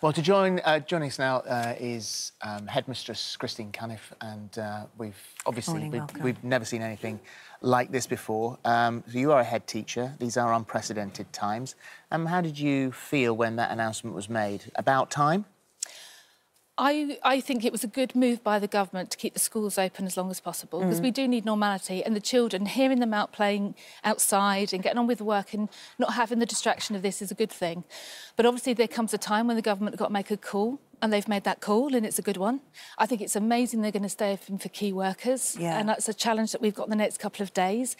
Well, to join us now is Headmistress Christine Cunniffe, and we've never seen anything like this before. So you are a head teacher. These are unprecedented times. How did you feel when that announcement was made? About time? I think it was a good move by the government to keep the schools open as long as possible, because we do need normality, and the children, hearing them out playing outside and getting on with work and not having the distraction of this is a good thing. But obviously there comes a time when the government have got to make a call, and they've made that call, and it's a good one. I think it's amazing they're going to stay open for key workers, and that's a challenge that we've got in the next couple of days.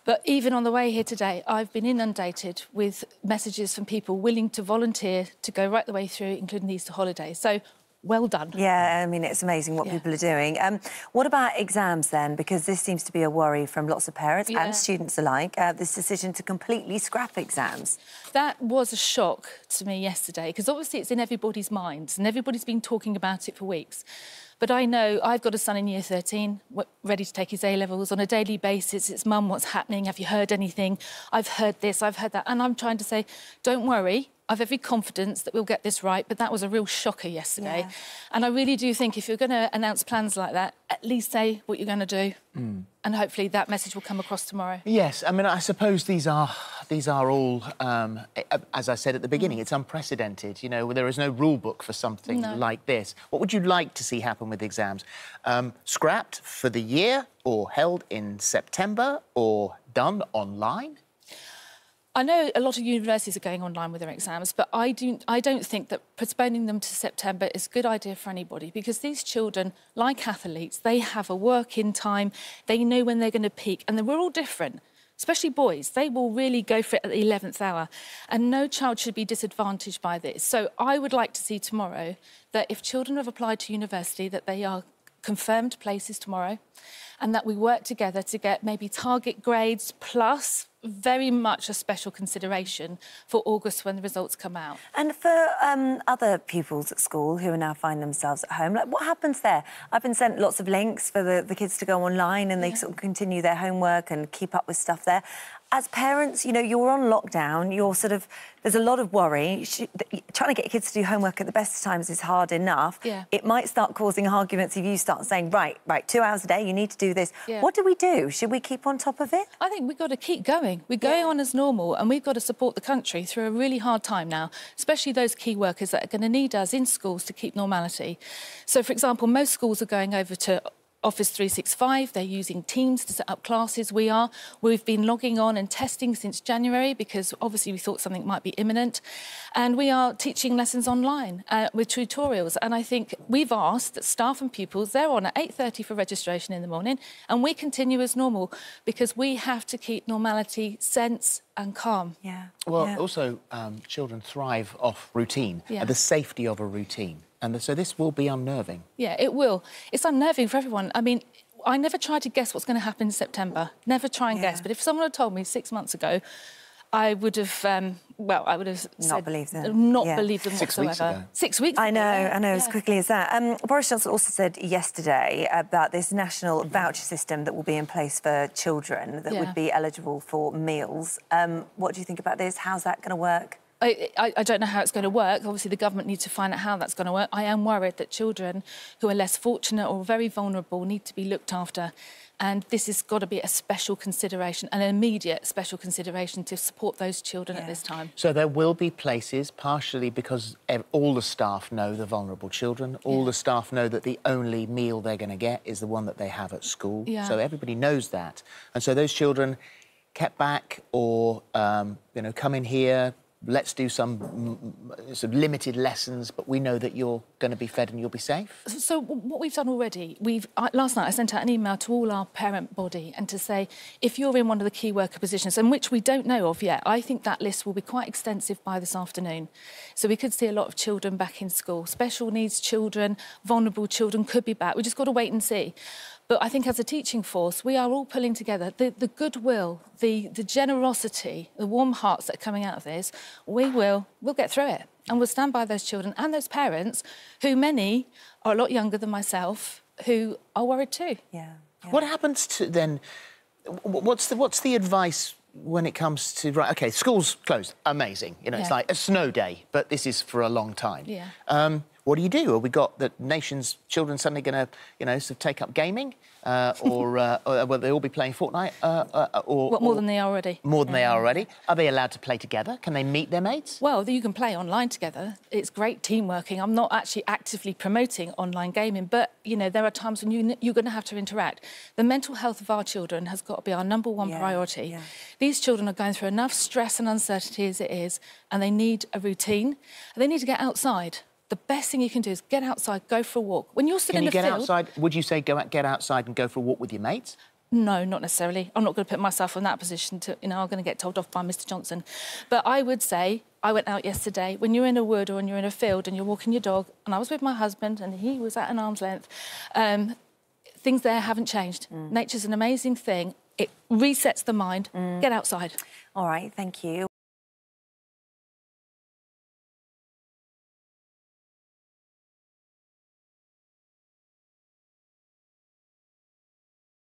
But even on the way here today, I've been inundated with messages from people willing to volunteer to go right the way through, including the Easter holidays. So, well done. Yeah, I mean, it's amazing what people are doing. What about exams then? Because this seems to be a worry from lots of parents and students alike, this decision to completely scrap exams. That was a shock to me yesterday, because obviously it's in everybody's minds and everybody's been talking about it for weeks. But I know I've got a son in year 13, ready to take his A-levels on a daily basis. It's, Mum, what's happening? Have you heard anything? I've heard this, I've heard that. And I'm trying to say, don't worry. I've every confidence that we'll get this right, but that was a real shocker yesterday. Yeah. And I really do think if you're going to announce plans like that, at least say what you're going to do. And hopefully that message will come across tomorrow. Yes, I mean, I suppose these are all, as I said at the beginning, it's unprecedented. You know, there is no rule book for something like this. What would you like to see happen with exams? Scrapped for the year, or held in September, or done online? I know a lot of universities are going online with their exams, but I don't think that postponing them to September is a good idea for anybody, because these children, like athletes, they have a work-in time, they know when they're going to peak, and we're all different, especially boys. They will really go for it at the 11th hour, and no child should be disadvantaged by this. So I would like to see tomorrow that if children have applied to university, that they are confirmed places tomorrow, and that we work together to get maybe target grades plus very much a special consideration for August when the results come out. And for other pupils at school who are now finding themselves at home, like, what happens there? I've been sent lots of links for the kids to go online and they sort of continue their homework and keep up with stuff there. As parents, you know, you're on lockdown, there's a lot of worry. Trying to get kids to do homework at the best of times is hard enough. It might start causing arguments if you start saying, right, 2 hours a day, you need to do this. What do we do? Should we keep on top of it? I think we've got to keep going. We're going on as normal, and we've got to support the country through a really hard time now, especially those key workers that are going to need us in schools to keep normality. So, for example, most schools are going over to Office 365, they're using Teams to set up classes. We've been logging on and testing since January, because obviously we thought something might be imminent. And we are teaching lessons online with tutorials. And I think we've asked that staff and pupils, they're on at 8:30 for registration in the morning, and we continue as normal, because we have to keep normality, sense and calm. Well, also, children thrive off routine, the safety of a routine. And so this will be unnerving. Yeah, it will. It's unnerving for everyone. I mean, I never try to guess what's going to happen in September. Never try and guess. But if someone had told me 6 months ago, I would have, I would have not believed them. Not believed them whatsoever. 6 weeks ago. 6 weeks I know, as quickly as that. Boris Johnson also said yesterday about this national voucher system that will be in place for children that would be eligible for meals. What do you think about this? How's that going to work? I don't know how it's going to work. Obviously, the government needs to find out how that's going to work. I am worried that children who are less fortunate or very vulnerable need to be looked after. And this has got to be a special consideration, an immediate special consideration to support those children at this time. So there will be places, partially because all the staff know the vulnerable children. All the staff know that the only meal they're going to get is the one that they have at school. So everybody knows that. And so those children kept back or, you know, come in here, let's do some limited lessons, but we know that you're going to be fed and you'll be safe? So what we've done already, last night I sent out an email to all our parent body and to say, if you're in one of the key worker positions, and which we don't know of yet, I think that list will be quite extensive by this afternoon. So we could see a lot of children back in school. Special needs children, vulnerable children could be back. We just got to wait and see. But I think as a teaching force, we are all pulling together the goodwill, the generosity, the warm hearts that are coming out of this. We'll get through it. And we'll stand by those children and those parents, who many are a lot younger than myself, who are worried too. What happens to then? What's the advice when it comes to... Right, OK, school's closed. Amazing. You know, it's like a snow day, but this is for a long time. Yeah. What do you do? Have we got the nation's children suddenly going to, you know, sort of take up gaming? Or will they all be playing Fortnite? What, more than they are already? More than they are already. Are they allowed to play together? Can they meet their mates? Well, you can play online together. It's great team working. I'm not actually actively promoting online gaming, but, you know, there are times when you're going to have to interact. The mental health of our children has got to be our #1 priority. Yeah. These children are going through enough stress and uncertainty as it is, and they need a routine. They need to get outside. The best thing you can do is get outside, go for a walk. When you're sitting in the field... Can you get outside? Would you say get outside and go for a walk with your mates? No, not necessarily. I'm not going to put myself in that position to, you know, I'm going to get told off by Mr Johnson. But I would say, I went out yesterday, when you're in a wood or when you're in a field and you're walking your dog, and I was with my husband and he was at an arm's length, things there haven't changed. Nature's an amazing thing. It resets the mind. Get outside. All right, thank you.